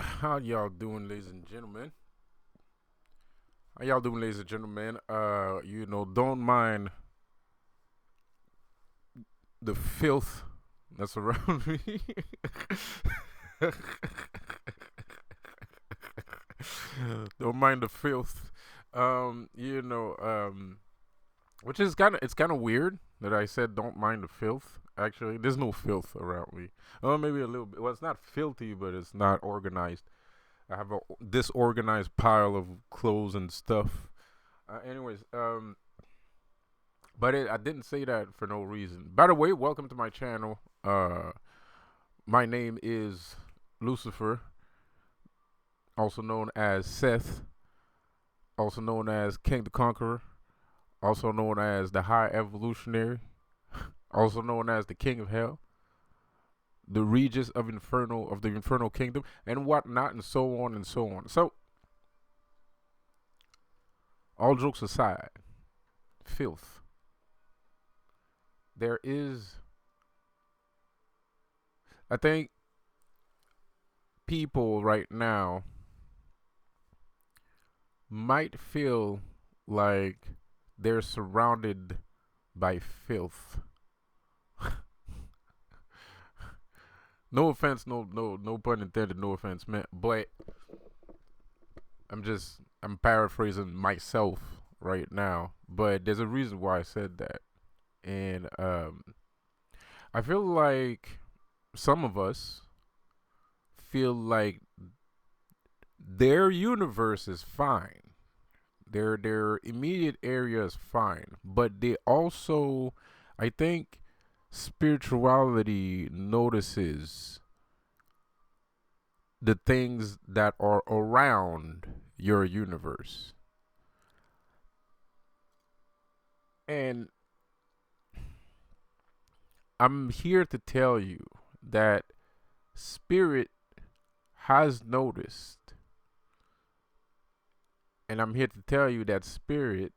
How y'all doing, ladies and gentlemen? How y'all doing, ladies and gentlemen? Don't mind the filth that's around me. Don't mind the filth. Um, you know, um, which is kind of weird that I said don't mind the filth. Actually, there's no filth around me. Oh, maybe a little bit. Well, it's not filthy, but it's not organized. I have a disorganized pile of clothes and stuff. Anyways, I didn't say that for no reason. By the way, welcome to my channel. My name is Lucifer, also known as Seth, also known as King the Conqueror, also known as the High Evolutionary, also known as the King of Hell, the Regis of the Infernal Kingdom, and whatnot, and so on and so on. So, all jokes aside, filth. There is, I think, people right now might feel like they're surrounded by filth. No offense, no pun intended, no offense meant, but I'm paraphrasing myself right now, but there's a reason why I said that. And I feel like some of us feel like their universe is fine. Their immediate area is fine, but they also, I think, spirituality notices the things that are around your universe. And I'm here to tell you that spirit has noticed, and I'm here to tell you that spirit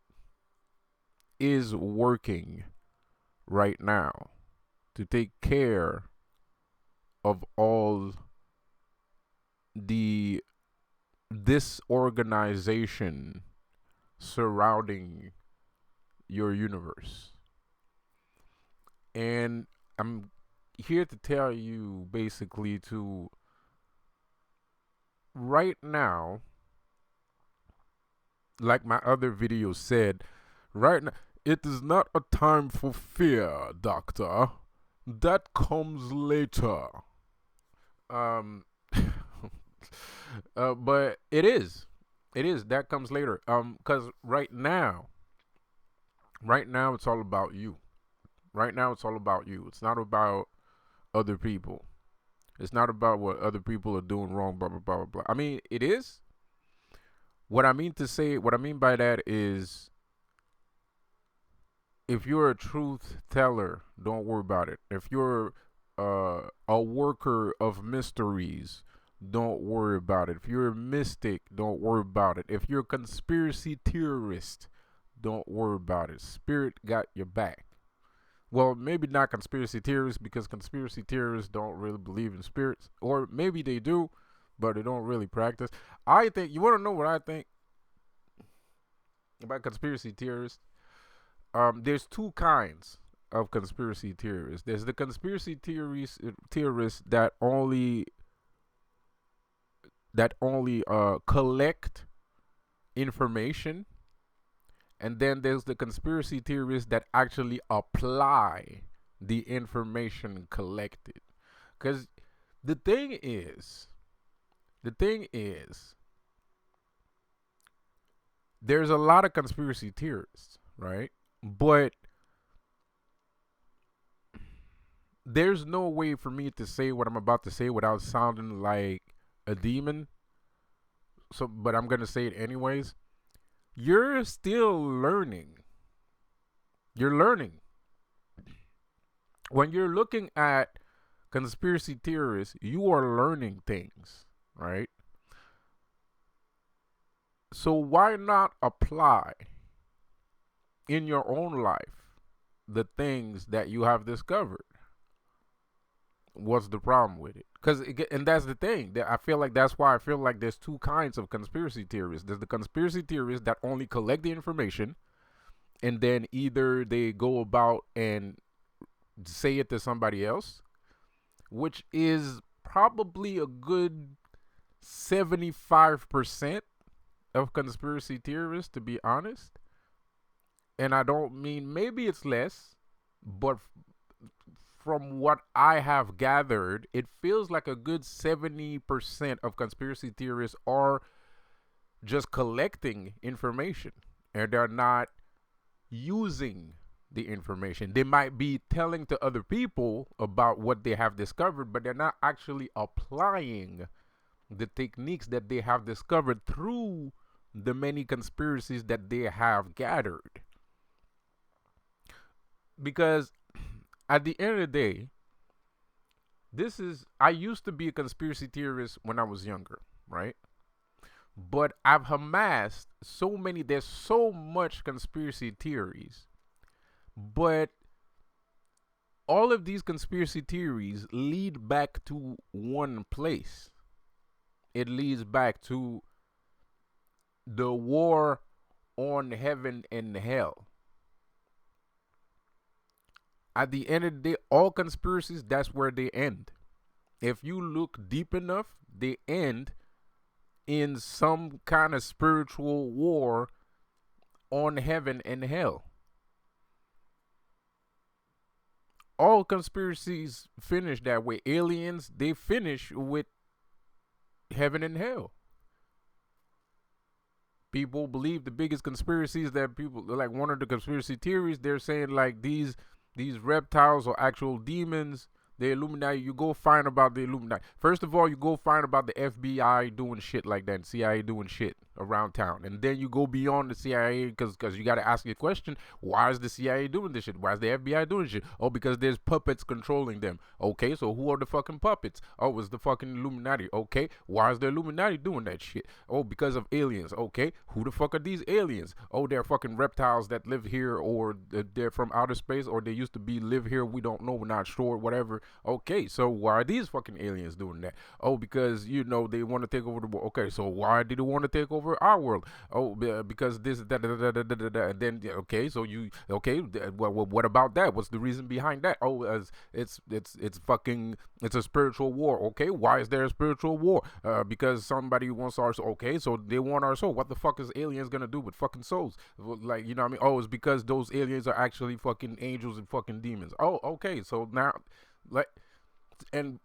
is working right now to take care of all the disorganization surrounding your universe. And I'm here to tell you basically to right now, like my other video said, right now, it is not a time for fear, doctor. That comes later. Um, but it is. It is. That comes later. Because right now, it's all about you. Right now, it's all about you. It's not about other people. It's not about what other people are doing wrong, blah, blah, blah, blah, blah. I mean, it is. What I mean by that is if you're a truth teller, don't worry about it. If you're a worker of mysteries, don't worry about it. If you're a mystic, don't worry about it. If you're a conspiracy theorist, don't worry about it. Spirit got your back. Well, maybe not conspiracy theorists because conspiracy theorists don't really believe in spirits, or maybe they do, but they don't really practice. I think you want to know what I think about conspiracy theorists. There's two kinds of conspiracy theorists. There's the conspiracy theorists that only collect information, and then there's the conspiracy theorists that actually apply the information collected. Because the thing is, the thing is, there's a lot of conspiracy theorists, right? But there's no way for me to say what I'm about to say without sounding like a demon. So, but I'm gonna say it anyways. You're still learning. You're learning. When you're looking at conspiracy theorists, you are learning things, right? So why not apply in your own life the things that you have discovered? What's the problem with it? And that's the thing. That I feel like that's why I feel like there's two kinds of conspiracy theorists. There's the conspiracy theorists that only collect the information, and then either they go about and say it to somebody else, which is probably a good 75% of conspiracy theorists, to be honest. And I don't mean, maybe it's less, but from what I have gathered, it feels like a good 70% of conspiracy theorists are just collecting information and they're not using the information. They might be telling to other people about what they have discovered, but they're not actually applying the techniques that they have discovered through the many conspiracies that they have gathered. Because at the end of the day, I used to be a conspiracy theorist when I was younger, right? But I've amassed there's so much conspiracy theories, but all of these conspiracy theories lead back to one place. It leads back to the war on heaven and hell. At the end of the day, all conspiracies, that's where they end. If you look deep enough, they end in some kind of spiritual war on heaven and hell. All conspiracies finish that way. Aliens, they finish with heaven and hell. People believe the biggest conspiracies that people, like one of the conspiracy theories, they're saying like these reptiles are actual demons. The Illuminati, you go find about the Illuminati. First of all, you go find about the FBI doing shit like that, and CIA doing shit around town. And then you go beyond the CIA because you got to ask your question, why is the CIA doing this shit? Why is the FBI doing shit? Oh, because there's puppets controlling them. Okay, so who are the fucking puppets? Oh, it's the fucking Illuminati. Okay, why is the Illuminati doing that shit? Oh, because of aliens. Okay, who the fuck are these aliens? Oh, they're fucking reptiles that live here, or they're from outer space, or they used to live here. We don't know. We're not sure. Whatever. Okay, so why are these fucking aliens doing that? Oh, because they want to take over the world. Okay, so why do they want to take over our world? Oh, because this that, and then okay, so what about that? What's the reason behind that? Oh, it's a spiritual war. Okay, why is there a spiritual war? Because somebody wants our soul. Okay, so they want our soul. What the fuck is aliens gonna do with fucking souls? Like, you know what I mean? Oh, it's because those aliens are actually fucking angels and fucking demons. Oh, okay, so now. Like, and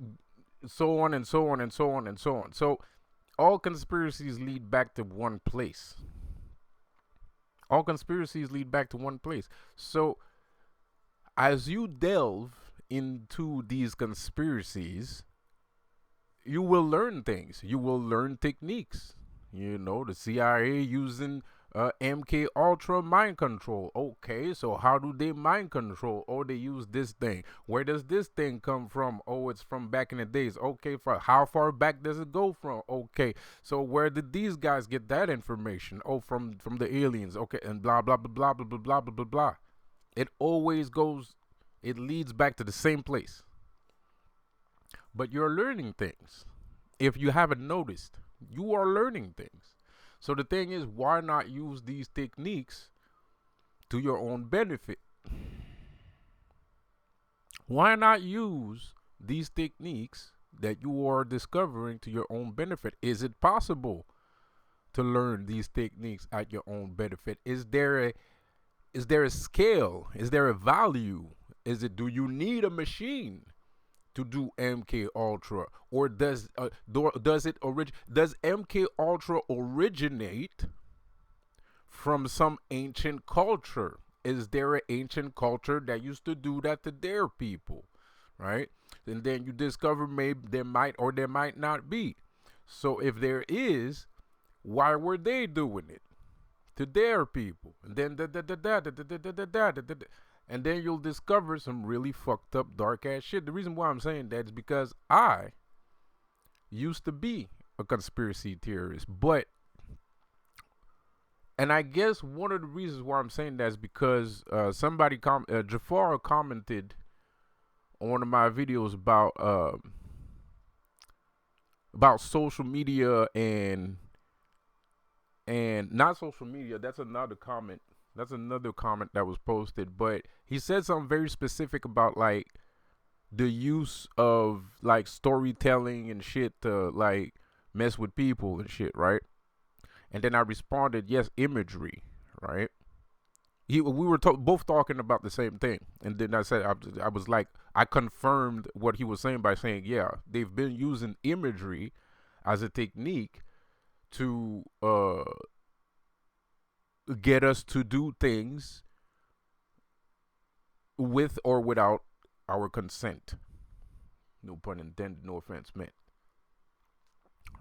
so on and so on and so on and so on. So all conspiracies lead back to one place. All conspiracies lead back to one place. So as you delve into these conspiracies, you will learn things. You will learn techniques. The CIA using MK Ultra mind control. Okay, so how do they mind control? Oh, they use this thing. Where does this thing come from? Oh, it's from back in the days. Okay, for how far back does it go from? Okay, so where did these guys get that information? Oh, from the aliens. Okay, and blah blah blah blah blah blah blah blah blah blah. It always goes. It leads back to the same place. But you're learning things. If you haven't noticed, you are learning things. So the thing is, why not use these techniques to your own benefit? Why not use these techniques that you are discovering to your own benefit? Is it possible to learn these techniques at your own benefit? Is there a scale? Is there a value? Do you need a machine to do MK Ultra, or does MK Ultra originate from some ancient culture? Is there an ancient culture that used to do that to their people, right? And then you discover maybe there might or there might not be. So if there is, why were they doing it to their people? And then and then you'll discover some really fucked up, dark ass shit. The reason why I'm saying that is because I used to be a conspiracy theorist, and I guess one of the reasons why I'm saying that is because Jafar commented on one of my videos about about social media and not social media. That's another comment. That's another comment that was posted. But he said something very specific about like the use of like storytelling and shit to like mess with people and shit, right? And then I responded, yes, imagery, right? We were both talking about the same thing, and then I said I was like I confirmed what he was saying by saying, yeah, they've been using imagery as a technique to get us to do things with or without our consent. No pun intended, no offense meant,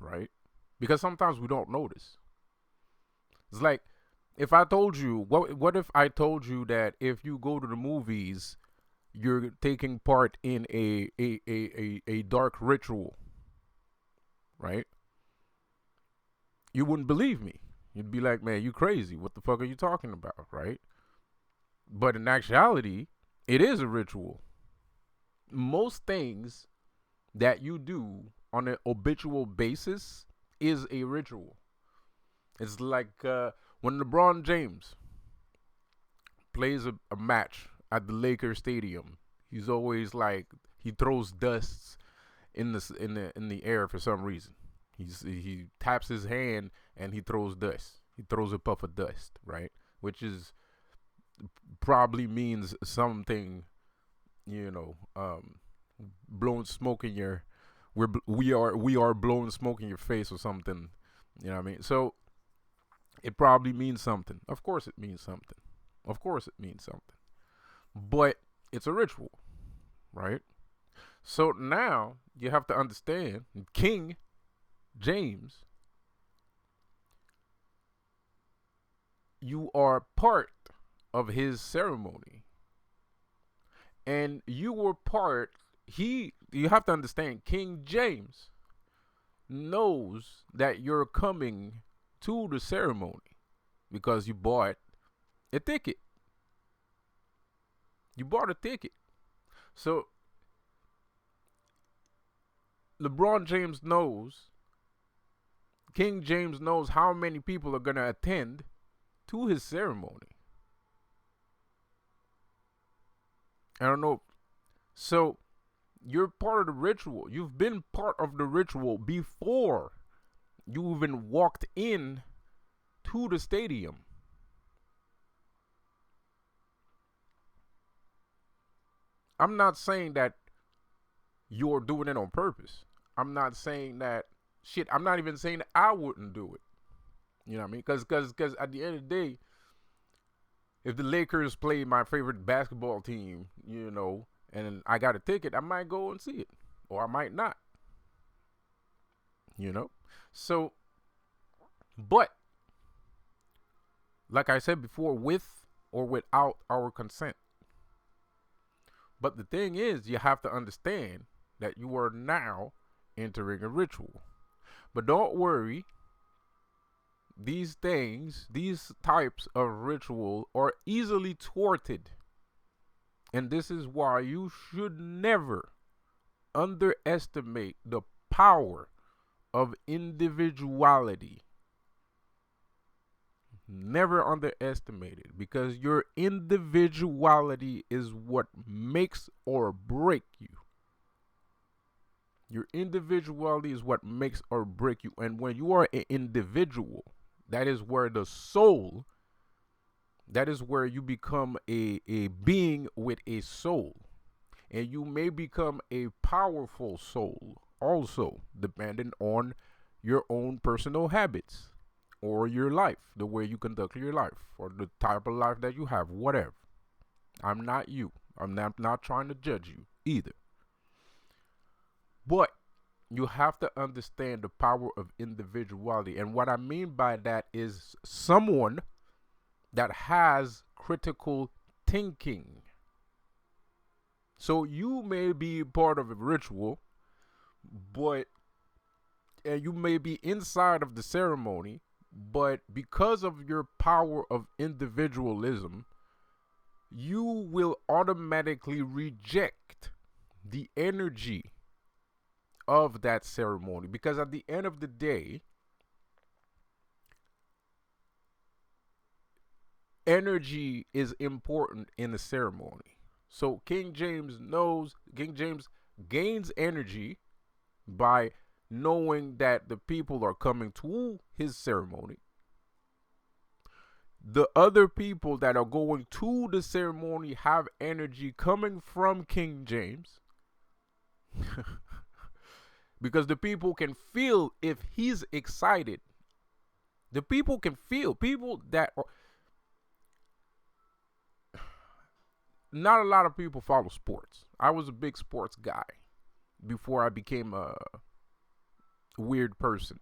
right? Because sometimes we don't notice. It's like if I told you, what if I told you that if you go to the movies, you're taking part in a dark ritual, right? You wouldn't believe me. You'd be like, man, you crazy. What the fuck are you talking about, right? But in actuality, it is a ritual. Most things that you do on an habitual basis is a ritual. It's like when LeBron James plays a match at the Lakers stadium. He's always like he throws dusts in the air for some reason. He taps his hand and he throws dust. He throws a puff of dust, right? Which is probably means something, you know, blowing smoke in your we are blowing smoke in your face or something. You know what I mean? So it probably means something. Of course it means something. Of course it means something. But it's a ritual, right? So now you have to understand King James, you are part of his ceremony. And you were part, you have to understand, King James knows that you're coming to the ceremony because you bought a ticket. You bought a ticket. So LeBron James knows, King James knows how many people are going to attend to his ceremony. I don't know. So you're part of the ritual. You've been part of the ritual before you even walked in to the stadium. I'm not saying that you're doing it on purpose. I'm not saying that shit. I'm not even saying that I wouldn't do it. You know what I mean? Because at the end of the day, if the Lakers play my favorite basketball team, you know, and I got a ticket, I might go and see it, or I might not. You know, so but like I said before, with or without our consent. But the thing is, you have to understand that you are now entering a ritual. But don't worry, these things, these types of ritual are easily thwarted. And this is why you should never underestimate the power of individuality. Never underestimate it, because your individuality is what makes or break you. Your individuality is what makes or break you. And when you are an individual, that is where the soul, that is where you become a being with a soul. And you may become a powerful soul also, depending on your own personal habits or your life, the way you conduct your life, or the type of life that you have, whatever. I'm not you. I'm not trying to judge you either. But you have to understand the power of individuality. And what I mean by that is someone that has critical thinking. So you may be part of a ritual, but and you may be inside of the ceremony, but because of your power of individualism, you will automatically reject the energy of that ceremony, because at the end of the day, energy is important in the ceremony. So King James gains energy by knowing that the people are coming to his ceremony. The other people that are going to the ceremony have energy coming from King James because the people can feel if he's excited. The people can feel. People that are, not a lot of people follow sports. I was a big sports guy before I became a weird person.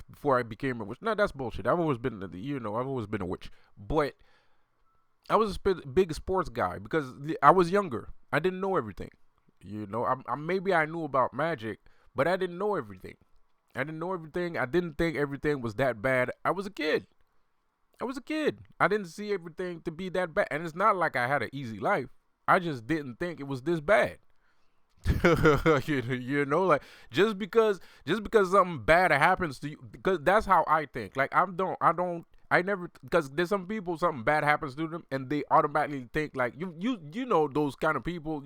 Before I became a witch. No, that's bullshit. I've always been, I've always been a witch. But I was a big sports guy because I was younger. I didn't know everything. Maybe I knew about magic, but I didn't know everything. I didn't think everything was that bad. I was a kid. I didn't see everything to be that bad. And it's not like I had an easy life. I just didn't think it was this bad. Like just because something bad happens to you, because that's how I think. Like I never, because there's some people, something bad happens to them and they automatically think like you know those kind of people,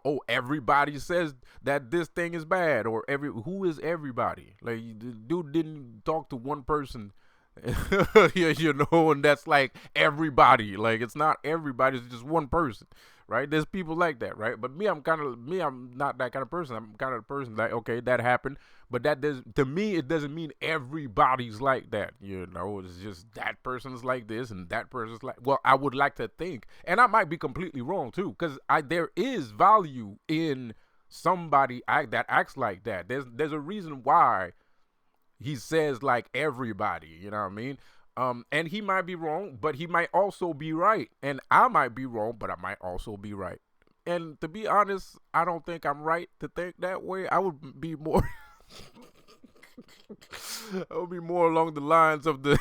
oh, everybody says that this thing is bad, or who is everybody? Like, the dude didn't talk to one person. Yeah, and that's like everybody. Like, it's not everybody, it's just one person, right? There's people like that, right? But I'm not that kind of person. I'm kind of the person like, okay, that happened, but to me, it doesn't mean everybody's like that. It's just that person's like this and that person's like, well, I would like to think, and I might be completely wrong too, because there is value in somebody that acts like that. There's a reason why he says like everybody, you know what I mean? And he might be wrong, but he might also be right. And I might be wrong, but I might also be right. And to be honest, I don't think I'm right to think that way. I would be more I would be more along the lines of the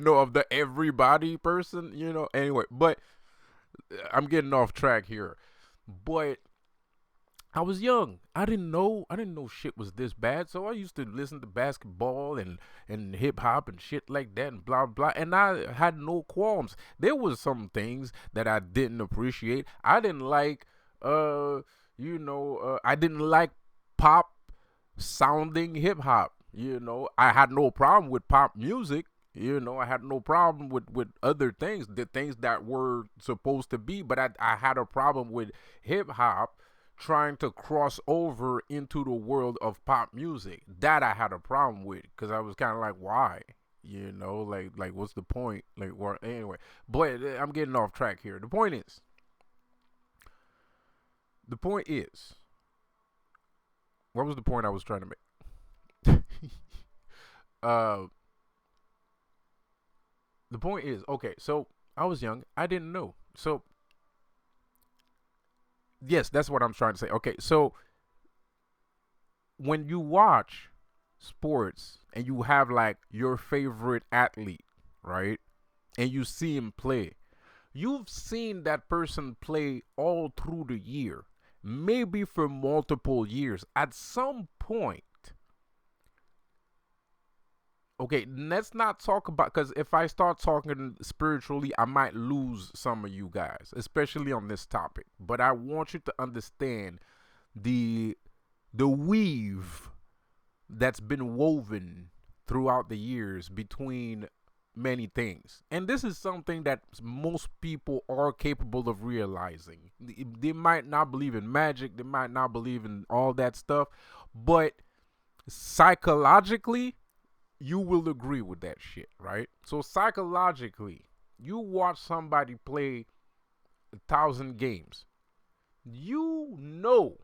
of the everybody person, Anyway, but I'm getting off track here. But I was young. I didn't know shit was this bad. So I used to listen to basketball and hip hop and shit like that and blah blah. And I had no qualms. There was some things that I didn't appreciate. I didn't like I didn't like pop sounding hip hop. I had no problem with pop music. I had no problem with other things, the things that were supposed to be, but I had a problem with hip hop trying to cross over into the world of pop music. That I had a problem with, because I was kind of like, why? Like what's the point? Like, well, anyway. But I'm getting off track here. The point is, what was the point I was trying to make? The point is, okay, so I was young. I didn't know. So yes, that's what I'm trying to say. Okay, so when you watch sports and you have like your favorite athlete, right? And you see him play, you've seen that person play all through the year, maybe for multiple years. At some point, okay, let's not talk about, because if I start talking spiritually, I might lose some of you guys, especially on this topic. But I want you to understand the weave that's been woven throughout the years between many things. And this is something that most people are capable of realizing. They might not believe in magic, they might not believe in all that stuff, but psychologically, you will agree with that shit, right? So psychologically, you watch somebody play 1,000 games, you know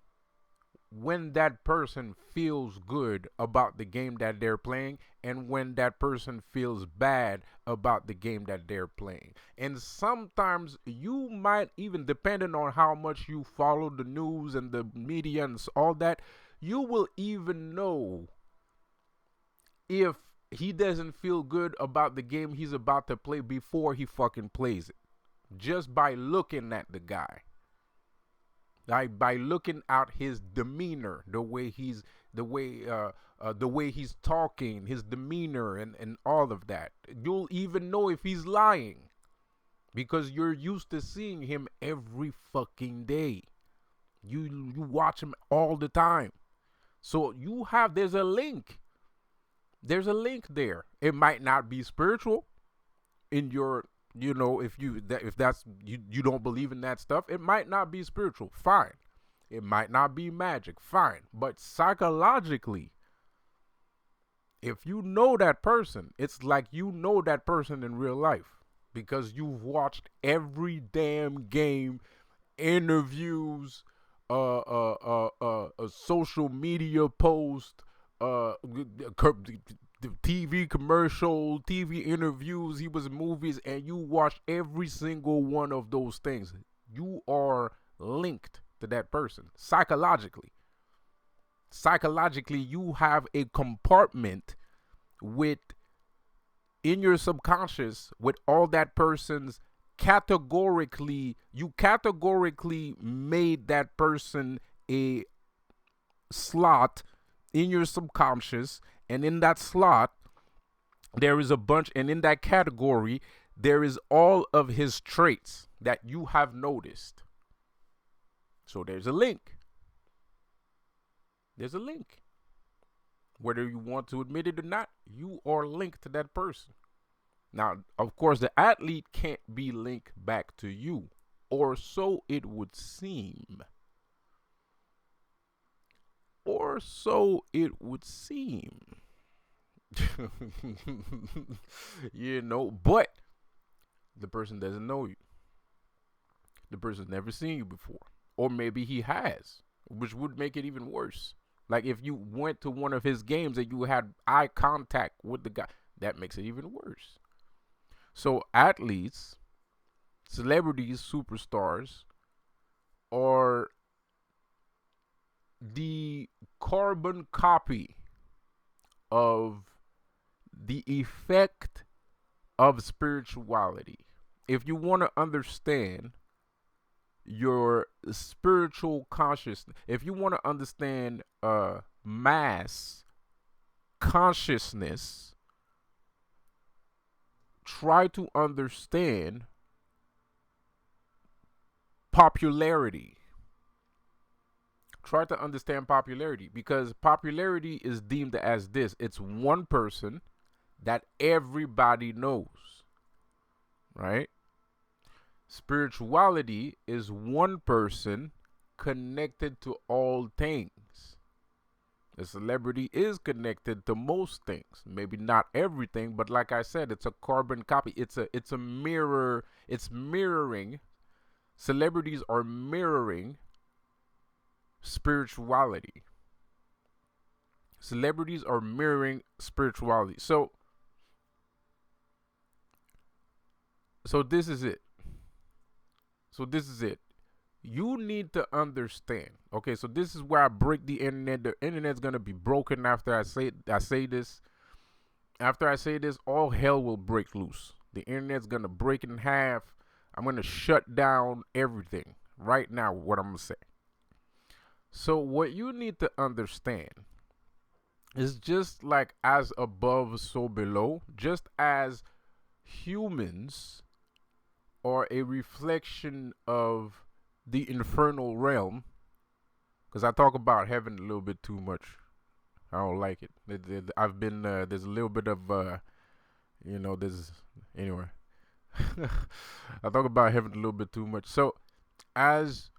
when that person feels good about the game that they're playing and when that person feels bad about the game that they're playing. And sometimes you might even, depending on how much you follow the news and the media and all that, you will even know if he doesn't feel good about the game he's about to play before he fucking plays it, just by looking at the guy. by looking at his demeanor, the way he's talking, his demeanor, and all of that. You'll even know if he's lying because you're used to seeing him every fucking day. You watch him all the time. So there's a link. There's a link there. It might not be spiritual in your, if that's you don't believe in that stuff, it might not be spiritual. Fine. It might not be magic. Fine. But psychologically, if you know that person, it's like you know that person in real life because you've watched every damn game, interviews, a social media post, TV commercial, TV interviews, he was in movies, and you watched every single one of those things. You are linked to that person psychologically. Psychologically, you have a compartment in your subconscious with all that person's you categorically made that person a slot in your subconscious, and in that slot there is a bunch, and in that category there is all of his traits that you have noticed. So there's a link. There's a link. Whether you want to admit it or not, you are linked to that person. Now, of course, the athlete can't be linked back to you, or so it would seem. Or so it would seem. But the person doesn't know you. The person's never seen you before. Or maybe he has, which would make it even worse. Like if you went to one of his games and you had eye contact with the guy, that makes it even worse. So athletes, celebrities, superstars are the carbon copy of the effect of spirituality. If you want to understand your spiritual consciousness, if you want to understand mass consciousness, try to understand popularity. Try to understand popularity, because popularity is deemed as this. It's one person that everybody knows, right? Spirituality is one person connected to all things. A celebrity is connected to most things, maybe not everything, but like I said, it's a carbon copy. It's a mirror. It's mirroring. Celebrities are mirroring spirituality. Celebrities are mirroring spirituality. So this is it. You need to understand. Okay, so this is where I break the internet. The internet's gonna be broken after I say this. After I say this, all hell will break loose. The internet's gonna break in half. I'm gonna shut down everything right now. What I'm gonna say. So what you need to understand is just like as above, so below. Just as humans are a reflection of the infernal realm, because I talk about heaven a little bit too much. I don't like it. I've been there's a little bit of there's anyway. I talk about heaven a little bit too much. So as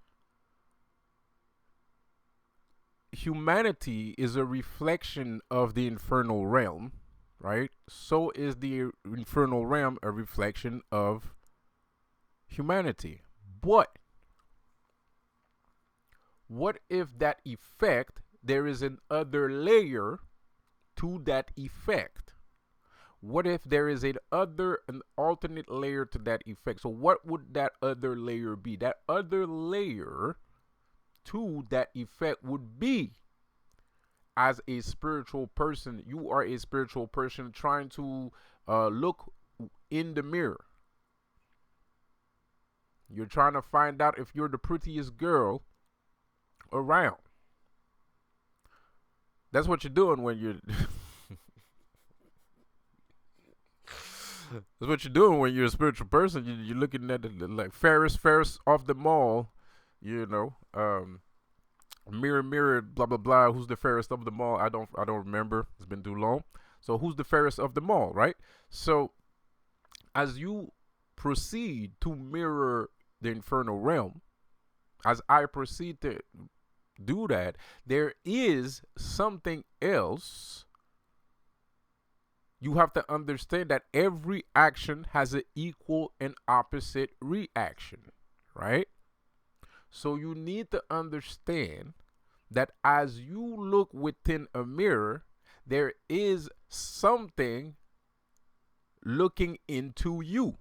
humanity is a reflection of the infernal realm, right? So is the infernal realm a reflection of humanity. But what if that effect, there is an other layer to that effect? What if there is an alternate layer to that effect? So what would that other layer be? That other layer to that effect would be, as a spiritual person, you are a spiritual person trying to look in the mirror. You're trying to find out if you're the prettiest girl around. That's what you're doing when you're. That's what you're doing when you're a spiritual person. You're looking at it like Ferris off the mall. You know, mirror, mirror, blah blah blah. Who's the fairest of them all? I don't remember. It's been too long. So who's the fairest of them all, right? So as you proceed to mirror the infernal realm, as I proceed to do that, there is something else. You have to understand that every action has an equal and opposite reaction, right? So you need to understand that as you look within a mirror, there is something looking into you.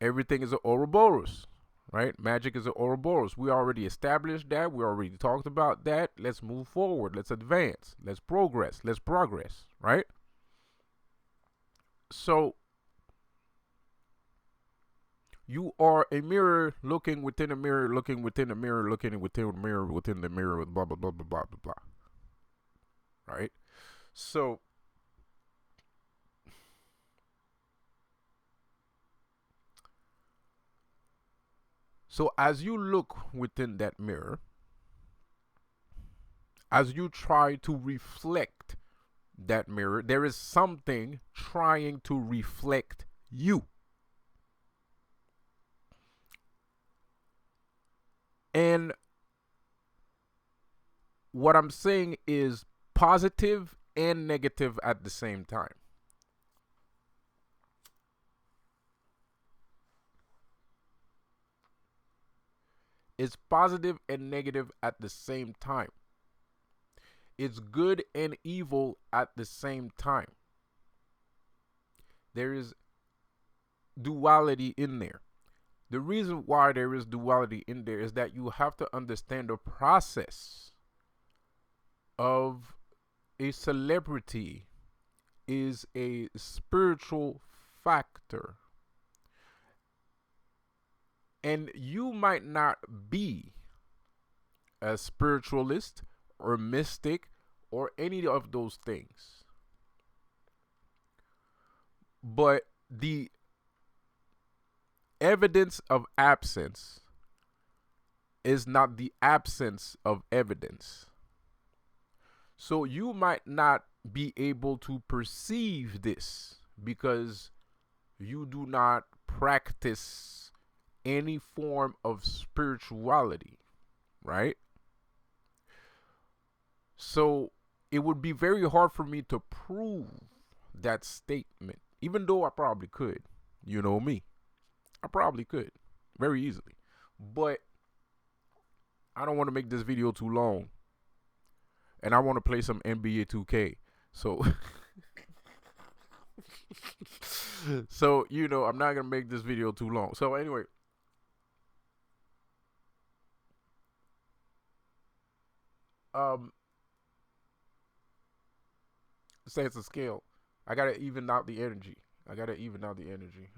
Everything is an Ouroboros, right? Magic is an Ouroboros. We already established that. We already talked about that. Let's move forward. Let's advance. Let's progress. Let's progress, right? So you are a mirror looking within a mirror, looking within a mirror, looking within a mirror, within the mirror, with blah, blah, blah, blah, blah, blah, blah. Right? So as you look within that mirror, as you try to reflect that mirror, there is something trying to reflect you. And what I'm saying is positive and negative at the same time. It's positive and negative at the same time. It's good and evil at the same time. There is duality in there. The reason why there is duality in there is that you have to understand the process of a celebrity is a spiritual factor. And you might not be a spiritualist or mystic or any of those things. But the evidence of absence is not the absence of evidence. So you might not be able to perceive this because you do not practice any form of spirituality, right? So it would be very hard for me to prove that statement, even though I probably could. You know me. I probably could very easily. But I don't want to make this video too long. And I want to play some NBA 2K. So so, I'm not going to make this video too long. So anyway, say it's a scale. I gotta even out the energy.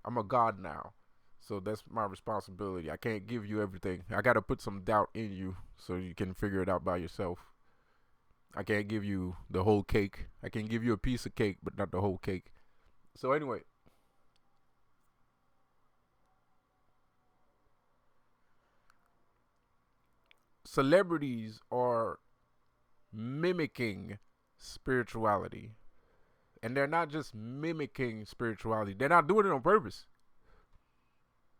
I'm a god now, so that's my responsibility. I can't give you everything. I gotta put some doubt in you so you can figure it out by yourself. I can't give you the whole cake. I can give you a piece of cake, but not the whole cake. So anyway, celebrities are mimicking spirituality. And they're not just mimicking spirituality. They're not doing it on purpose.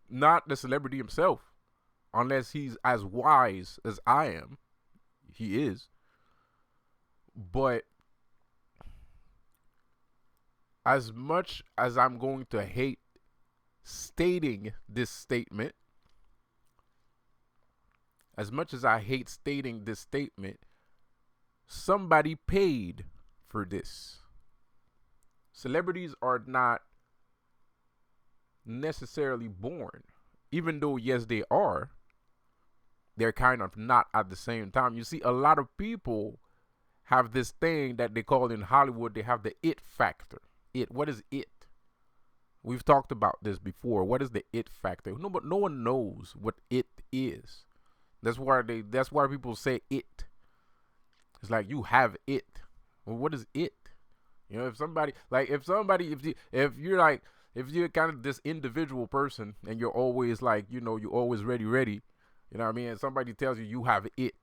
Not the celebrity himself. Unless he's as wise as I am. He is. But as much as I'm going to hate stating this statement, somebody paid for this. Celebrities are not necessarily born. Even though, yes, they are, they're kind of not at the same time. You see, a lot of people have this thing that they call in Hollywood, they have the it factor. What is it? We've talked about this before. What is the it factor? No one knows what it is. That's why people say it. It's like you have it. Well, what is it? You know, if you're kind of this individual person and you're always like, you're always ready, you know what I mean? And somebody tells you you have it,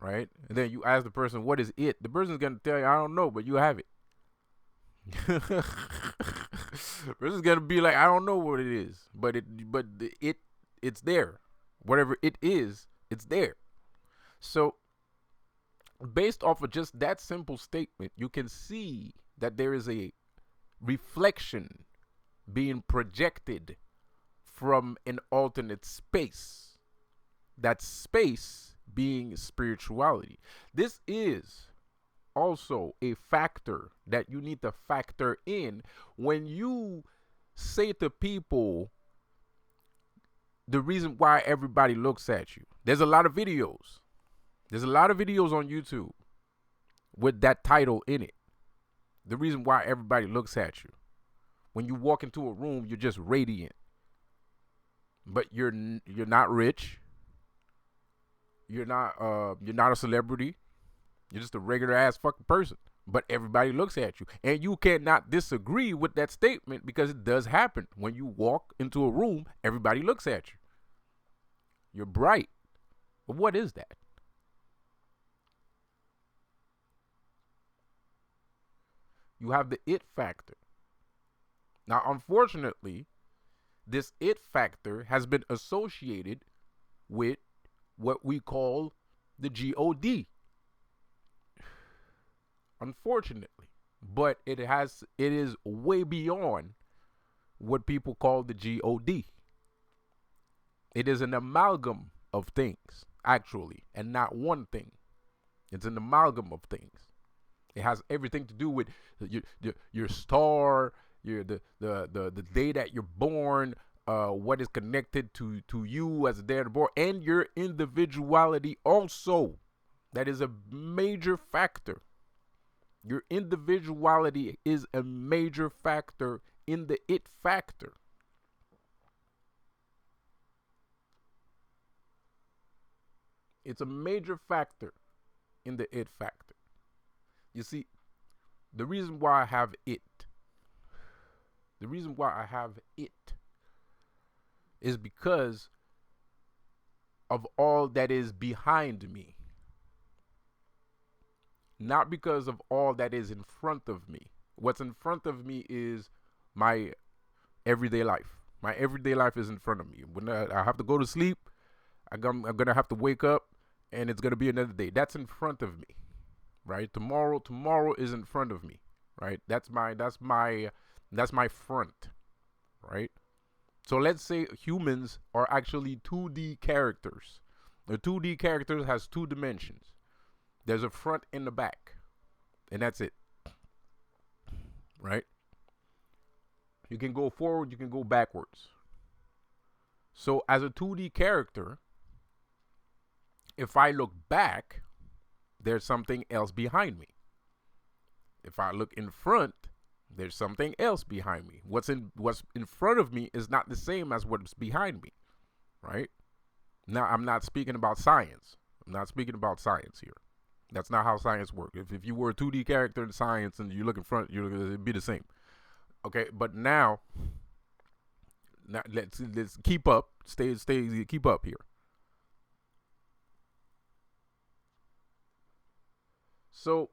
right? And then you ask the person, what is it? The person's going to tell you, I don't know, but you have it. The person's going to be like, I don't know what it is, but it's there. Whatever it is, it's there. So based off of just that simple statement, you can see that there is a reflection being projected from an alternate space. That space being spirituality. This is also a factor that you need to factor in when you say to people the reason why everybody looks at you. There's a lot of videos. There's a lot of videos on YouTube with that title in it. The reason why everybody looks at you. When you walk into a room, you're just radiant. But you're not rich. You're not a celebrity. You're just a regular ass fucking person. But everybody looks at you. And you cannot disagree with that statement because it does happen. When you walk into a room, everybody looks at you. You're bright. But what is that? You have the it factor. Now, unfortunately, this it factor has been associated with what we call the God. Unfortunately. But it is way beyond what people call the God. It is an amalgam of things, actually, and not one thing. It's an amalgam of things. It has everything to do with your star, the day that you're born, what is connected to you as a day of born, and your individuality also. That is a major factor. Your individuality is a major factor in the it factor. It's a major factor in the it factor. You see, the reason why I have it is because of all that is behind me. Not because of all that is in front of me. What's in front of me is my everyday life. My everyday life is in front of me. When I have to go to sleep, I'm going to have to wake up, and it's going to be another day. That's in front of me, right? Tomorrow is in front of me, right? That's my front, right? So let's say humans are actually 2D characters. The 2D character has two dimensions. There's a front and a back, and that's it, right? You can go forward, you can go backwards. So as a 2D character, if I look back, there's something else behind me. If I look in front, there's something else behind me. What's in front of me is not the same as what's behind me, right? Now, I'm not speaking about science. I'm not speaking about science here. That's not how science works. If you were a 2D character in science and you look in front, it'd be the same. Okay, but now let's keep up. Keep up here. So,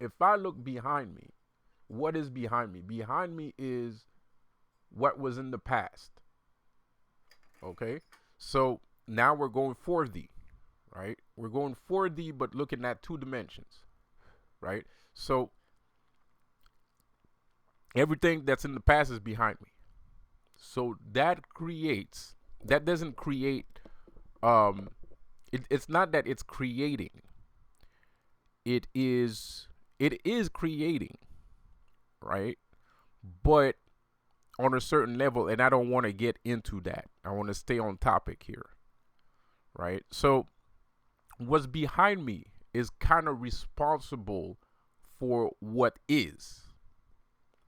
if I look behind me, what is behind me? Behind me is what was in the past. Okay? So, now we're going 4D, right? We're going 4D, but looking at two dimensions, right? So, everything that's in the past is behind me. So, that doesn't create, it's not that it's creating. It is creating, right? But on a certain level, and I don't want to get into that. I want to stay on topic here, right? So what's behind me is kind of responsible for what is,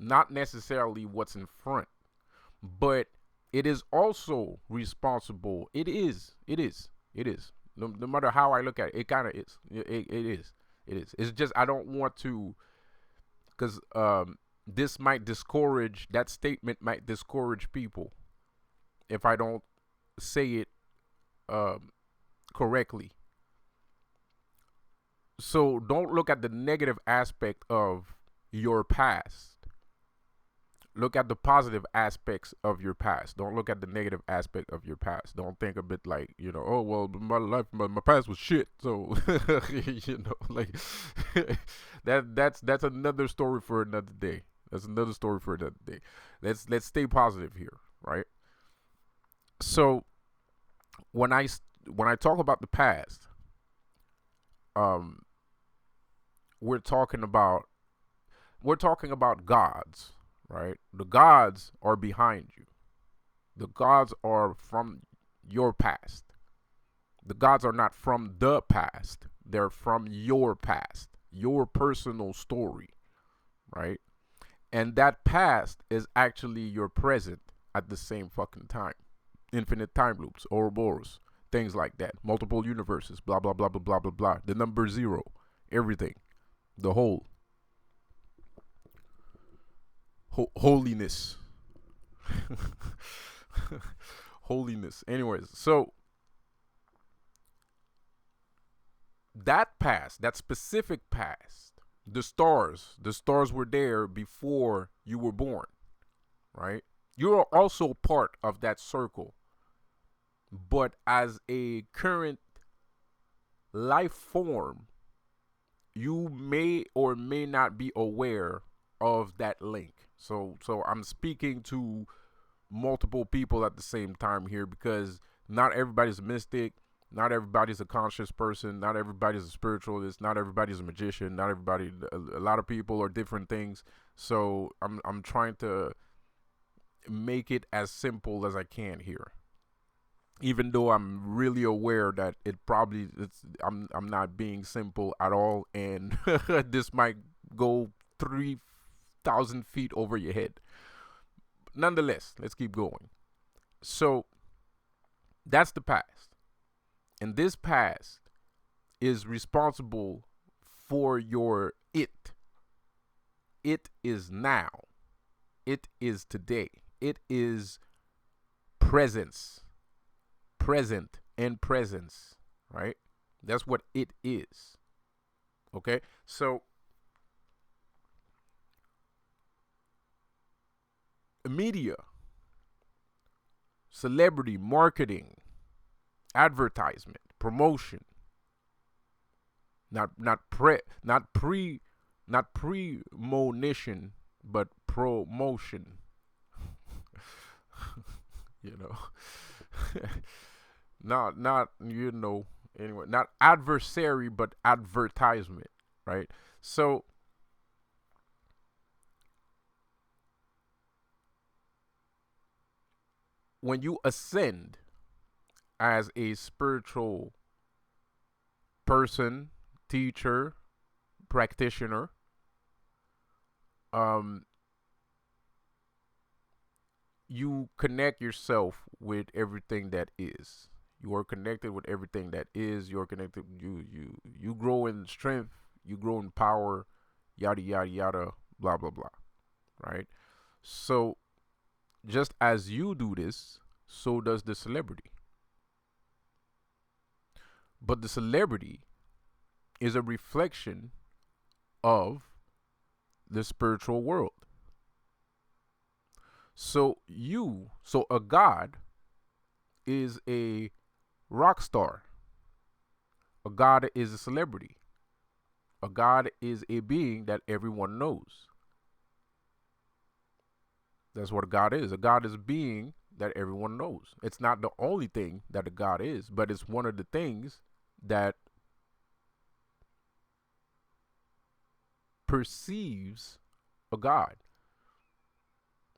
not necessarily what's in front, but it is also responsible. It is No matter how I look at it, it kind of is. It is. It is. It's just I don't want to, because this might discourage, that statement might discourage people if I don't say it um, correctly. So don't look at the negative aspect of your past. Look at the positive aspects of your past. Don't look at the negative aspect of your past. Don't think of it like, oh well, my past was shit. So like that's another story for another day. That's another story for another day. Let's stay positive here, right? So when I when I talk about the past, um, we're talking about gods, right? The gods are behind you. The gods are from your past. The gods are not from the past. They're from your past, your personal story, right? And that past is actually your present at the same fucking time. Infinite time loops, Ouroboros, things like that. Multiple universes, blah, blah, blah, blah, blah, blah, blah. The number zero, everything, the whole. Holiness. Holiness. Anyways, so that past, that specific past, the stars were there before you were born, right? You're also part of that circle, but as a current life form, you may or may not be aware of that link. So I'm speaking to multiple people at the same time here, because not everybody's a mystic, not everybody's a conscious person, not everybody's a spiritualist, not everybody's a magician, not everybody. A lot of people are different things. So I'm trying to make it as simple as I can here, even though I'm really aware that I'm not being simple at all, and this might go 3,000 feet over your head. Nonetheless, let's keep going. So that's the past, and this past is responsible for your it. It is now. It is today. It is presence. Present and presence, right? That's what it is. Okay? So media, celebrity, marketing, advertisement, promotion, not premonition, but promotion. you know. not anyway, not adversary but advertisement, right? So when you ascend as a spiritual person, teacher, practitioner, um you connect yourself with everything that is. You are connected with everything that is. You're connected. You grow in strength. You grow in power. Yada yada yada. Blah blah blah. Right. So just as you do this, so does the celebrity. But the celebrity is a reflection of the spiritual world. So a god is a rock star. A god is a celebrity. A god is a being that everyone knows. That's what a god is. A god is a being that everyone knows. It's not the only thing that a god is, but it's one of the things that perceives a god.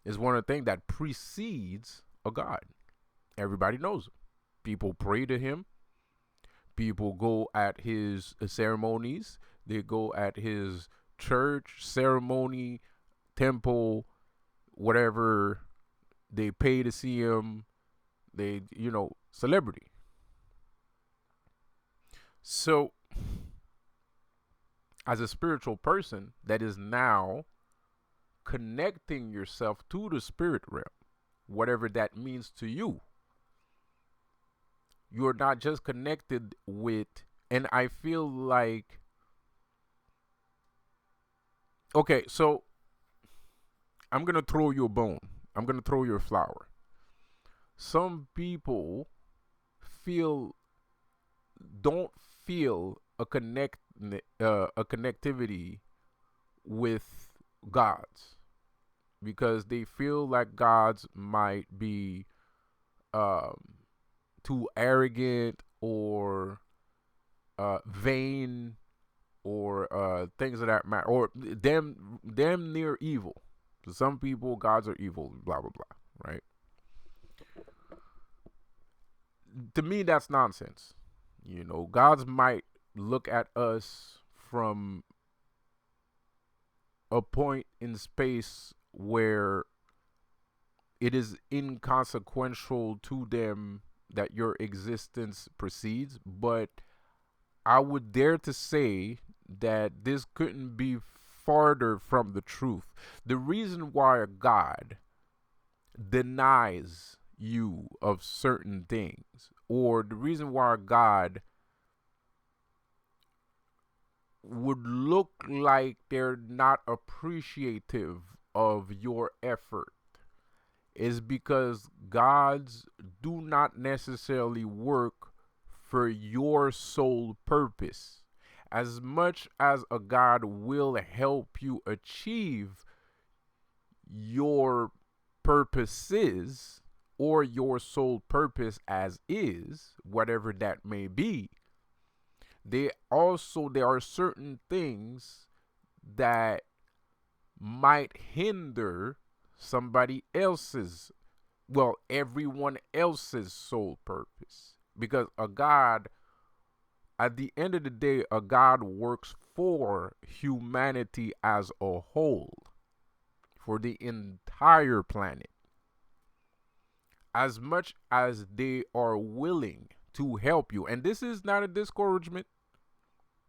Is one of the things that precedes a god. Everybody knows him. People pray to him. People go at his ceremonies. They go at his church, ceremony, temple, whatever. They pay to see him. Celebrity. So, as a spiritual person that is now connecting yourself to the spirit realm, whatever that means to you, you're not just connected with, and I feel like, okay, so I'm going to throw you a bone. I'm going to throw you a flower. Some people feel, don't feel a connectivity with gods because they feel like gods might be um, too arrogant or vain or things of that matter, or damn near evil. To some people, gods are evil, blah blah blah. Right? To me, that's nonsense. You know, gods might look at us from a point in space where it is inconsequential to them that your existence proceeds, but I would dare to say that this couldn't be farther from the truth. The reason why a God denies you of certain things, or the reason why a God would look like they're not appreciative of your effort, is because gods do not necessarily work for your sole purpose. As much as a God will help you achieve your purposes or your sole purpose as is, whatever that may be, there are certain things that might hinder somebody else's, well, everyone else's sole purpose. Because a God, at the end of the day, a God works for humanity as a whole, for the entire planet. As much as they are willing to help you, and this is not a discouragement,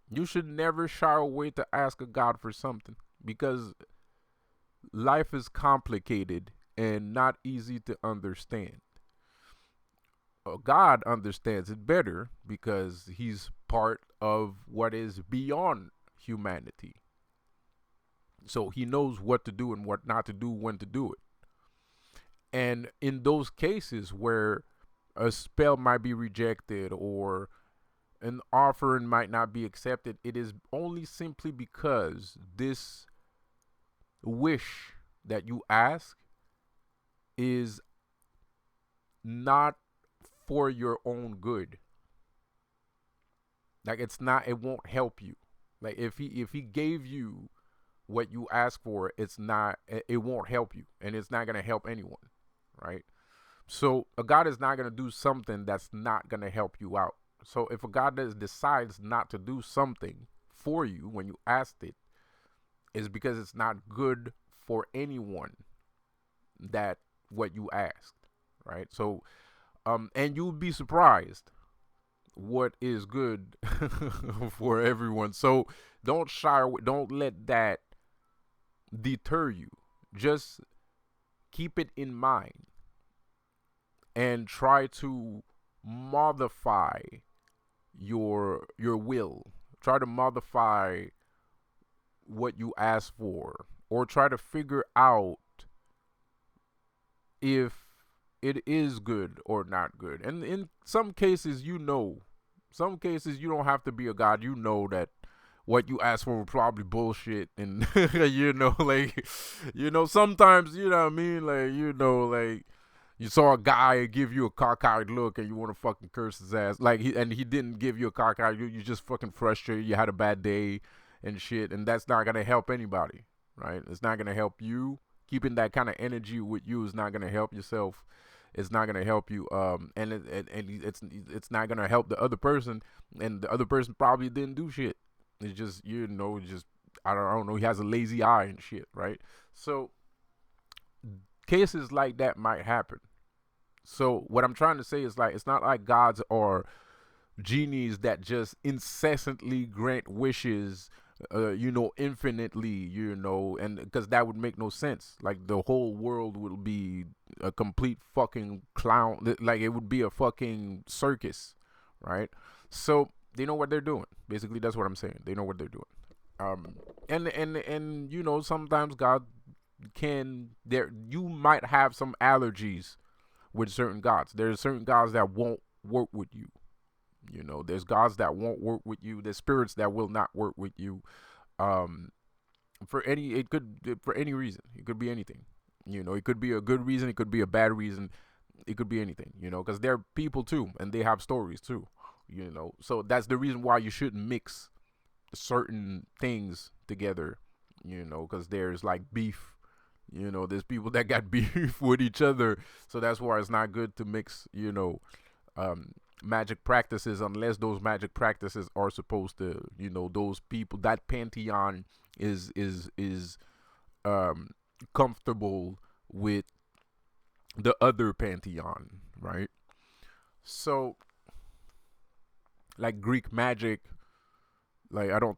you should never shy away to ask a God for something because life is complicated and not easy to understand. God understands it better because he's part of what is beyond humanity. So he knows what to do and what not to do, when to do it. And in those cases where a spell might be rejected or an offering might not be accepted, it is only simply because this wish that you ask is not for your own good. Like it's not, it won't help you. Like if he gave you what you ask for, it's not, it won't help you and it's not going to help anyone, right? So a God is not going to do something that's not going to help you out. So if a God decides not to do something for you when you asked it, is because it's not good for anyone that what you asked, right? So and you'll be surprised what is good for everyone. So don't shy away, don't let that deter you. Just keep it in mind and try to modify your will. Try to modify what you ask for, or try to figure out if it is good or not good. And in some cases, some cases you don't have to be a god. You know that what you asked for was probably bullshit, and like, sometimes, you know what I mean, like, like you saw a guy give you a cockeyed look and you want to fucking curse his ass, like he didn't give you a cockeyed, you just fucking frustrated, you had a bad day and shit, and that's not gonna help anybody, right? It's not gonna help you. Keeping that kind of energy with you is not gonna help yourself. It's not gonna help you, and it's not gonna help the other person, and the other person probably didn't do shit. It's just, just I don't know. He has a lazy eye and shit, right? So cases like that might happen. So what I'm trying to say is, like, it's not like gods are genies that just incessantly grant wishes, infinitely, and because that would make no sense. Like the whole world would be a complete fucking clown. Like it would be a fucking circus, right? So they know what they're doing. Basically, that's what I'm saying. They know what they're doing. Um, and sometimes God can there. You might have some allergies with certain gods. There's certain gods that won't work with you. There's gods that won't work with you. There's spirits that will not work with you. Um, for any reason. It could be anything. It could be a good reason. It could be a bad reason. It could be anything. Because they're people too, and they have stories too. So that's the reason why you shouldn't mix certain things together. Because there's like beef. There's people that got beef with each other, so that's why it's not good to mix. Um, magic practices unless those magic practices are supposed to, those people, that pantheon is um comfortable with the other pantheon, right? So like Greek magic, like I don't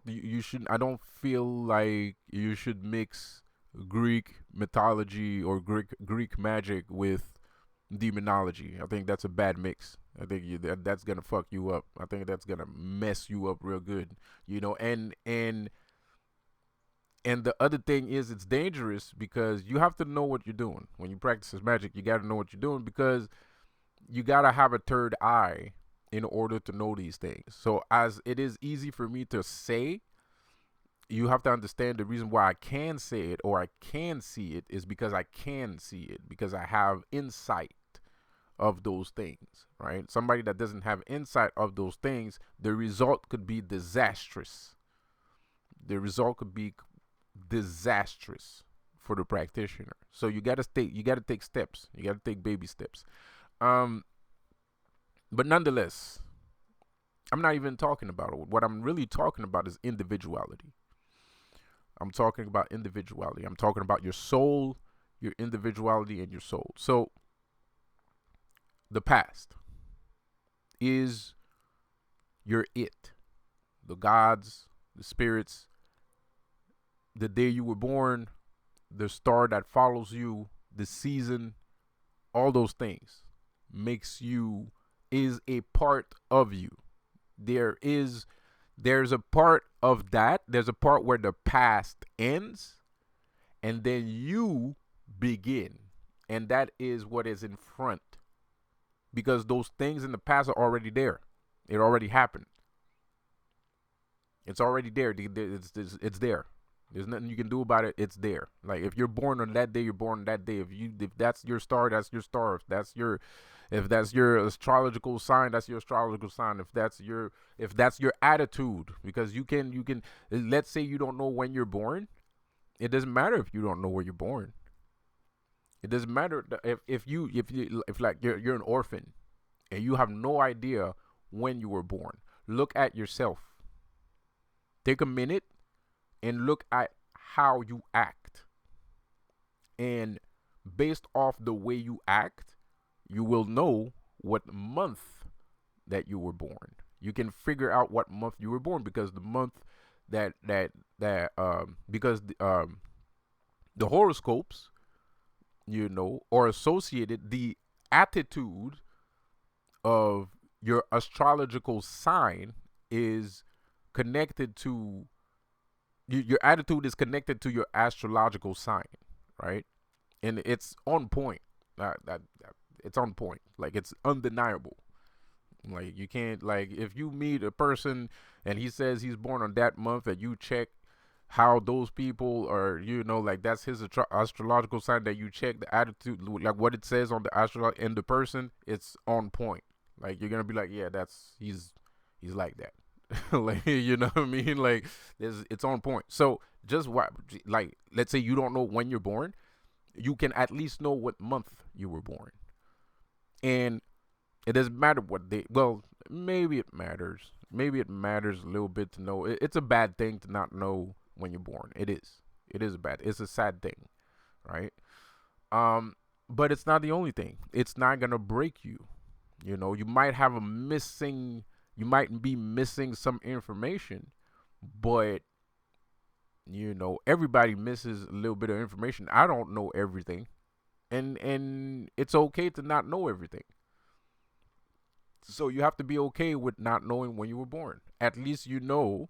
you should I don't feel like you should mix Greek mythology or Greek magic with demonology. I think that's a bad mix. I think that's gonna fuck you up. I think that's gonna mess you up real good. And the other thing is it's dangerous because you have to know what you're doing when you practice this magic. You got to know what you're doing because you got to have a third eye in order to know these things. So as it is easy for me to say, you have to understand the reason why I can say it or I can see it is because I can see it because I have insight of those things, right? Somebody that doesn't have insight of those things, the result could be disastrous. The result could be disastrous for the practitioner. So you got to take steps. You got to take baby steps. But nonetheless, I'm not even talking about it. What I'm really talking about is individuality. I'm talking about individuality. I'm talking about your soul, your individuality, and your soul. So the past is your it. The gods, the spirits, the day you were born, the star that follows you, the season, all those things is a part of you. There's a part of that. There's a part where the past ends and then you begin. And that is what is in front. Because those things in the past are already there. It already happened. It's already there. It's there. There's nothing you can do about it. It's there. Like if you're born on that day, you're born on that day. If that's your star, that's your star. If that's your astrological sign, that's your astrological sign. If that's your attitude, because you can let's say you don't know when you're born. It doesn't matter if you don't know where you're born. It doesn't matter if like you're an orphan and you have no idea when you were born. Look at yourself. Take a minute and look at how you act. And based off the way you act, you will know what month that you were born. You can figure out what month you were born because the month because the horoscopes, are associated, the attitude of your astrological sign is connected to your attitude is connected to your astrological sign, right? And it's on point. It's on point. Like it's undeniable. Like you can't, like if you meet a person and he says he's born on that month and you check how those people are, like that's his astrological sign, that you check the attitude, like what it says on the astrology and the person, it's on point. Like you're gonna be like, yeah, he's like that. Like you know what I mean? Like it's on point. So just like let's say you don't know when you're born, you can at least know what month you were born. And it doesn't matter what day. Well, maybe it matters. Maybe it matters a little bit to know. It's a bad thing to not know when you're born. It is. It is bad. It's a sad thing, right? But it's not the only thing. It's not gonna break you. You know, you might have a missing, you might be missing some information, but you know, everybody misses a little bit of information. I don't know everything, and it's okay to not know everything. So you have to be okay with not knowing when you were born. At least you know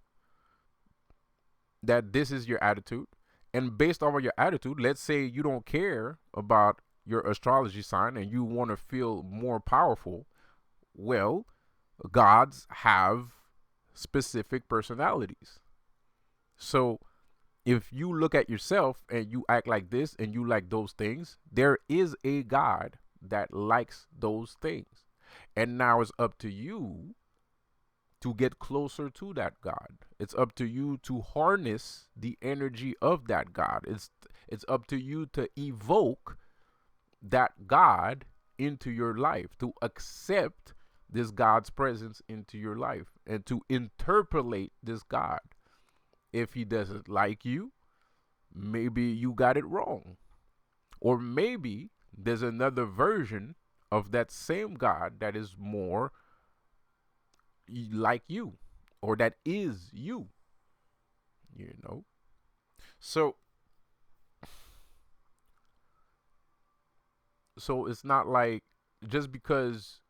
that this is your attitude. And based on your attitude, let's say you don't care about your astrology sign and you want to feel more powerful. Well, gods have specific personalities. So if you look at yourself and you act like this and you like those things, there is a God that likes those things. And now it's up to you to get closer to that God. It's up to you to harness the energy of that God. It's up to you to evoke that God into your life, to accept this God's presence into your life and to interpolate this God. If he doesn't like you, maybe you got it wrong. Or maybe there's another version of that same God that is more like you or that is you, you know. So it's not like just because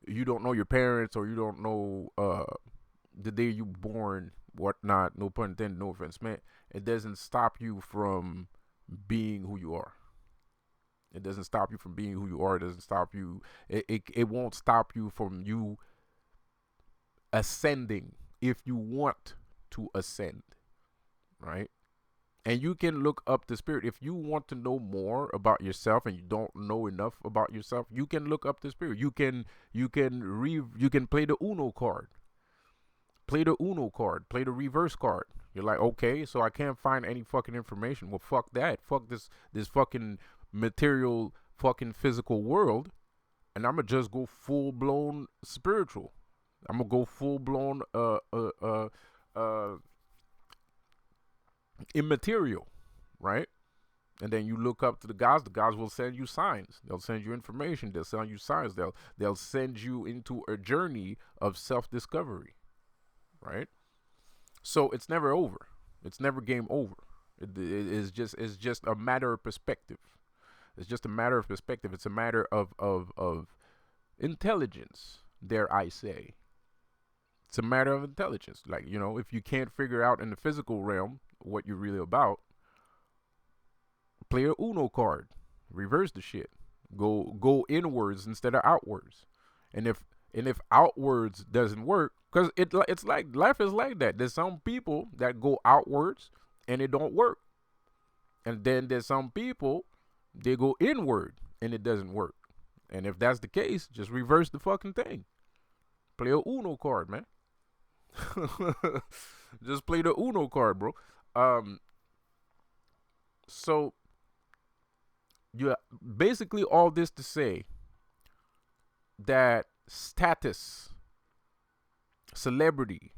you don't know your parents or you don't know the day you born, whatnot, no pun intended, no offense meant, it doesn't stop you from being who you are. It doesn't stop you from being who you are. It doesn't stop you. It won't stop you from you ascending if you want to ascend, right? And you can look up the spirit. If you want to know more about yourself and you don't know enough about yourself, you can look up the spirit. You can play the Uno card. Play the Uno card. Play the reverse card. You're like, okay, so I can't find any fucking information. Well, fuck that. Fuck this fucking material fucking physical world. And I'm gonna just go full blown spiritual. I'm gonna go full blown immaterial, right? And then you look up to the gods. The gods will send you signs. They'll send you information. They'll send you signs. They'll send you into a journey of self discovery, right? So it's never over. It's never game over. It's just a matter of perspective. It's just a matter of perspective. It's a matter of intelligence, dare I say. It's a matter of intelligence. Like, you know, if you can't figure out in the physical realm what you're really about, play a Uno card. Reverse the shit. Go inwards instead of outwards. And if outwards doesn't work, because it's like life is like that. There's some people that go outwards and it don't work. And then there's some people, they go inward and it doesn't work. And if that's the case, just reverse the fucking thing. Play a Uno card, man. Just play the Uno card, bro. So yeah, basically all this to say that status, celebrity,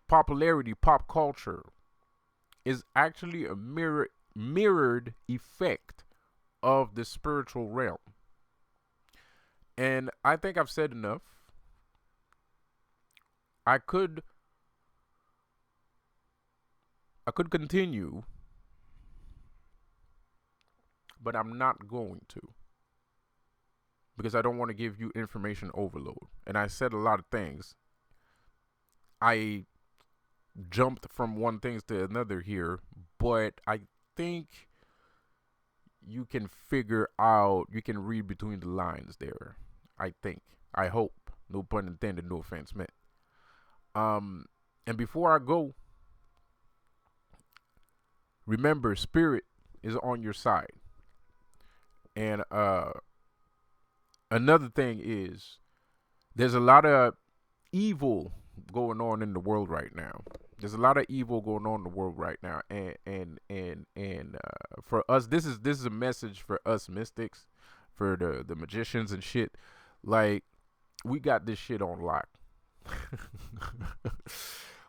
popularity, pop culture is actually a mirrored effect of the spiritual realm. And I think I've said enough. I could continue, but I'm not going to, because I don't want to give you information overload. And I said a lot of things. I jumped from one thing to another here, but I think you can figure out, you can read between the lines there. I think. I hope. No pun intended, no offense meant. And before I go, remember, spirit is on your side. And another thing is, there's a lot of evil going on in the world right now. There's a lot of evil going on in the world right now, and for us, this is a message for us mystics, for the magicians and shit. Like, we got this shit on lock.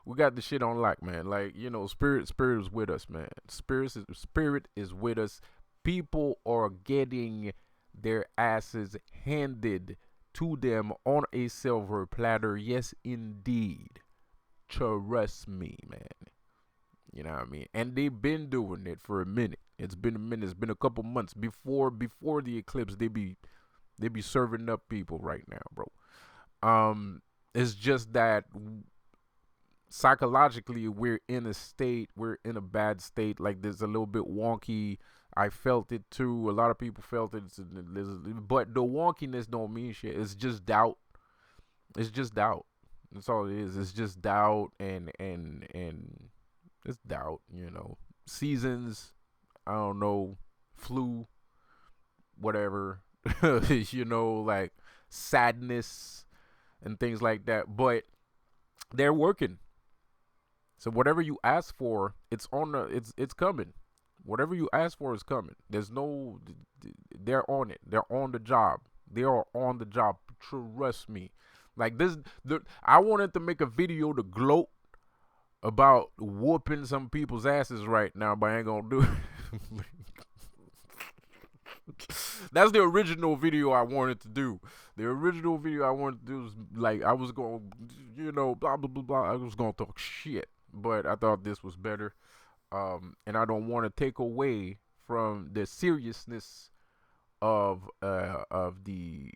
We got the shit on lock, man. Like, you know, spirit is with us, man. Spirit is with us. People are getting their asses handed to them on a silver platter. Yes, indeed. Trust me, man. You know what I mean? And they've been doing it for a minute. It's been a minute. It's been a couple months before the eclipse. They be serving up people right now, bro. It's just that psychologically we're in a bad state. Like, there's a little bit wonky. I felt it too. A lot of people felt it. But the wonkiness don't mean shit. It's just doubt. It's just doubt. That's all it is. It's just doubt and it's doubt. Seasons. I don't know. Flu. Whatever. Like sadness and things like that. But they're working. So whatever you ask for, it's coming. Whatever you ask for is coming. They're on it. They're on the job. They are on the job. Trust me. Like this, I wanted to make a video to gloat about whooping some people's asses right now, but I ain't gonna do it. That's the original video I wanted to do. The original video I wanted to do was like I was going, blah blah blah blah. I was gonna talk shit, but I thought this was better. And I don't want to take away from the seriousness of the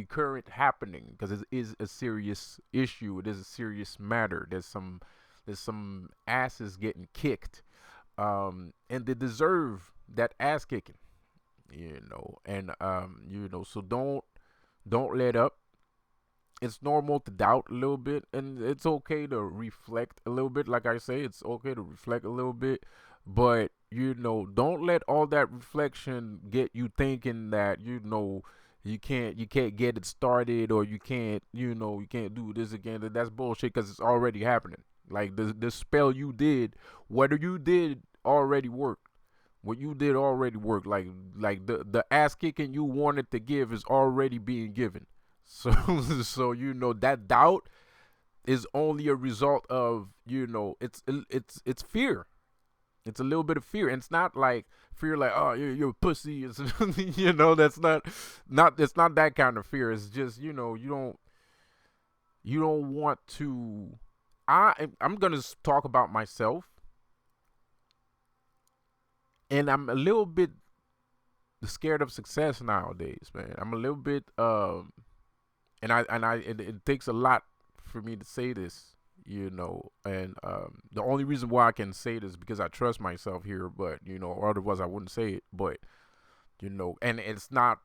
current happening, because it is a serious issue. It is a serious matter. There's some asses getting kicked, and they deserve that ass kicking. And so don't let up. It's normal to doubt a little bit, and it's okay to reflect a little bit. Like I say, it's okay to reflect a little bit, but don't let all that reflection get you thinking that you can't get it started, or you can't do this again. That's bullshit, because it's already happening. Like the spell you did, whether you did already work. What you did already worked. Like the ass kicking you wanted to give is already being given. So so that doubt is only a result of it's fear. It's a little bit of fear, and it's not like fear like, oh, you're a pussy. It's, that's not it's not that kind of fear. It's just you don't want to. I'm gonna talk about myself, and I'm a little bit scared of success nowadays, man. I'm a little bit it takes a lot for me to say this, and the only reason why I can say this is because I trust myself here, but or otherwise I wouldn't say it. But and it's not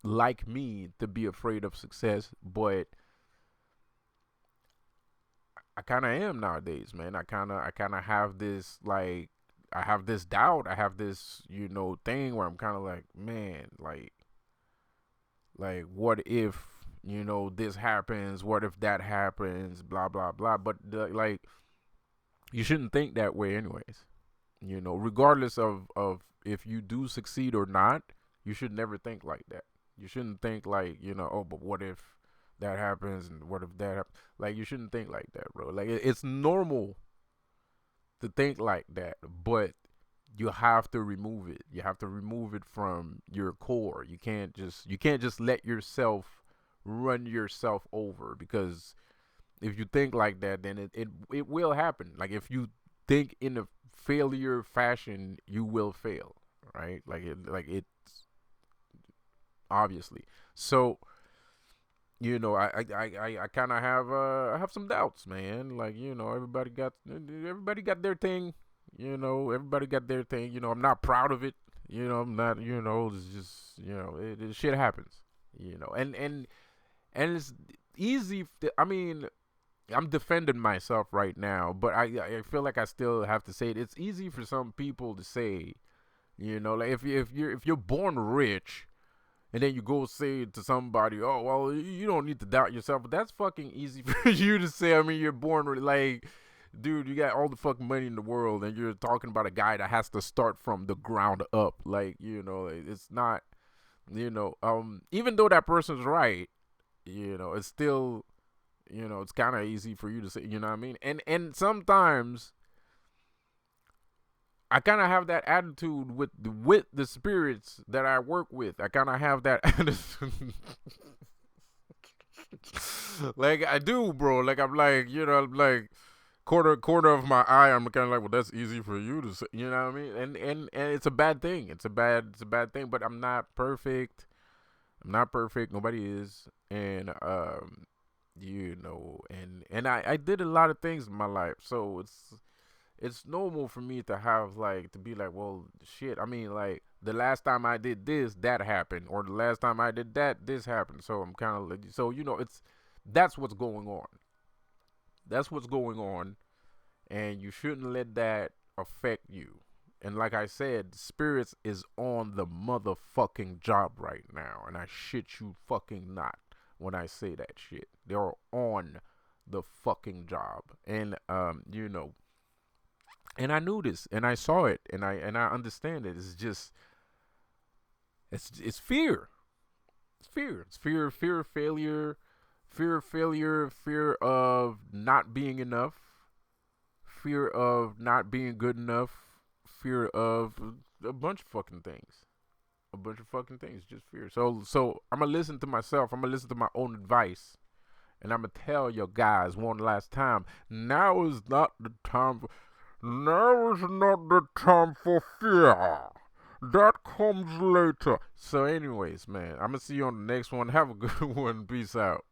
like me to be afraid of success, but I kind of am nowadays, man. I kind of have this, like, I have this doubt. I have this, thing where I'm kind of like, man, like what if, this happens? What if that happens? Blah blah blah. But like, you shouldn't think that way, anyways. Regardless of if you do succeed or not, you should never think like that. You shouldn't think like, oh, but what if that happens, and what if that like, you shouldn't think like that, bro. Like, it's normal to think like that, but you have to remove it. You have to remove it from your core. You can't just let yourself run yourself over, because if you think like that, then it will happen. Like, if you think in a failure fashion, you will fail, right? It's obviously. So I kind of have I have some doubts, man. Like, everybody got their thing. Everybody got their thing. I'm not proud of it. I'm not. It's just shit happens. And it's easy. I mean, I'm defending myself right now, but I feel like I still have to say it. It's easy for some people to say, like, if you're born rich, and then you go say to somebody, oh, well, you don't need to doubt yourself. But that's fucking easy for you to say. I mean, you're born like, dude, you got all the fucking money in the world, and you're talking about a guy that has to start from the ground up. Like, it's not, even though that person's right, it's still, it's kind of easy for you to say, you know what I mean? And sometimes I kind of have that attitude with the spirits that I work with. I kind of have that attitude. Like I do, bro. Like I'm like, I'm like quarter of my eye. I'm kind of like, well, that's easy for you to say. You know what I mean? And it's a bad thing. It's a bad thing. But I'm not perfect. I'm not perfect. Nobody is. And and I did a lot of things in my life, so it's normal for me to have like to be like, well, shit. I mean, like the last time I did this, that happened, or the last time I did that, this happened. So I'm kind of like, so it's that's what's going on. That's what's going on, and you shouldn't let that affect you. And like I said, spirits is on the motherfucking job right now, and I shit you fucking not when I say that shit. They're on the fucking job, and and I knew this, and I saw it, and I understand it. It's just it's fear. It's fear. It's fear of failure, fear of not being enough, fear of not being good enough, fear of a bunch of fucking things. A bunch of fucking things, just fear. So I'm gonna listen to myself. I'm gonna listen to my own advice, and I'm gonna tell you guys one last time. Now is not the time for Now is not the time for fear. That comes later. So, anyways, man, I'm gonna see you on the next one. Have a good one. Peace out.